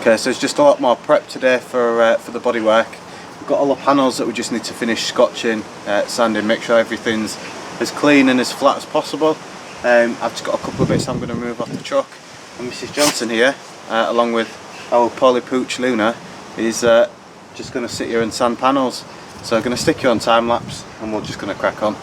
Okay, so it's just a lot more prep today for the bodywork. We've got all the panels that we just need to finish scotching, sanding, make sure everything's as clean and as flat as possible. I've just got a couple of bits I'm going to move off the truck, and Mrs Johnson here, along with our poorly pooch Luna, is just going to sit here and sand panels. So I'm going to stick you on time lapse and we're just going to crack on.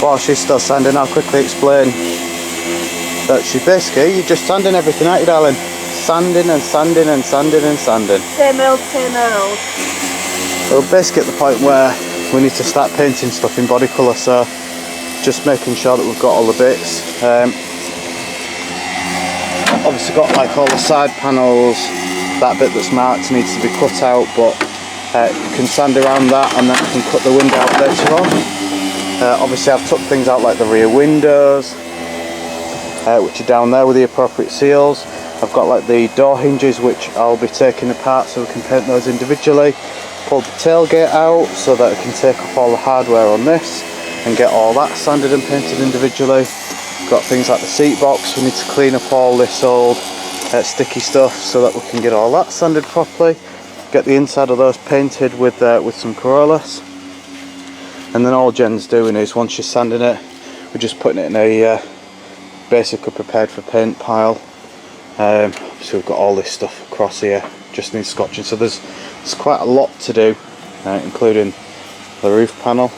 While she's still sanding, I'll quickly explain that she's basically, you're just sanding everything out, you darling. Sanding and sanding and sanding and sanding. Same old, same old. We're basically at the point where we need to start painting stuff in body colour, so just making sure that we've got all the bits. Obviously got like all the side panels, that bit that's marked needs to be cut out, but you can sand around that and then you can cut the window out later on. Obviously I've took things out like the rear windows, which are down there with the appropriate seals. I've got like the door hinges which I'll be taking apart so we can paint those individually. Pulled the tailgate out so that I can take off all the hardware on this and get all that sanded and painted individually. Got things like the seat box, we need to clean up all this old sticky stuff so that we can get all that sanded properly. Get the inside of those painted with some Corollas. And then all Jen's doing is, once she's sanding it, we're just putting it in a basically prepared for paint pile. So we've got all this stuff across here, just needs scotching. So there's quite a lot to do, including the roof panel.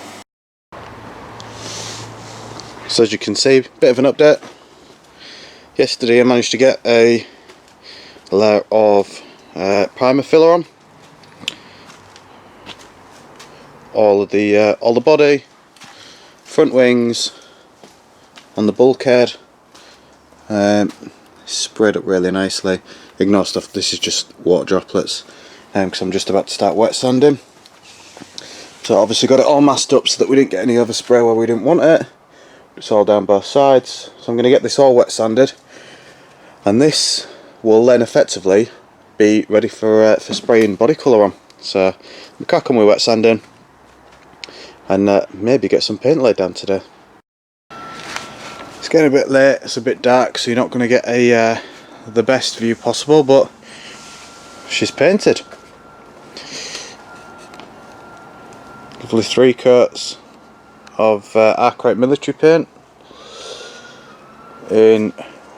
So as you can see, bit of an update. Yesterday I managed to get a layer of primer filler on. All the body, front wings, on the bulkhead, sprayed up really nicely. Ignore stuff, this is just water droplets, because I'm just about to start wet sanding. So obviously got it all masked up so that we didn't get any overspray where we didn't want it. It's all down both sides, so I'm going to get this all wet sanded, and this will then effectively be ready for spraying body colour on. So we crack on with wet sanding and maybe get some paint laid down today. It's getting a bit late, it's a bit dark, so you're not going to get the best view possible, but she's painted. Lovely 3 coats of Arkwright military paint in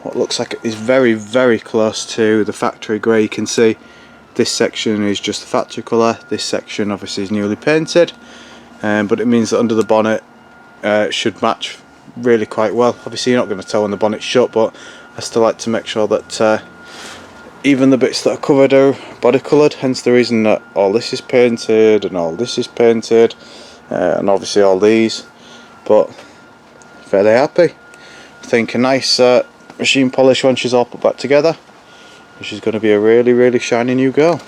what looks like it is very, very close to the factory grey. You can see this section is just the factory colour, this section obviously is newly painted. But it means that under the bonnet it should match really quite well. Obviously you're not going to tell when the bonnet's shut, but I still like to make sure that even the bits that are covered are body coloured, hence the reason that all this is painted and all this is painted, and obviously all these. But fairly happy. I think a nice machine polish when she's all put back together, she's going to be a really, really shiny new girl.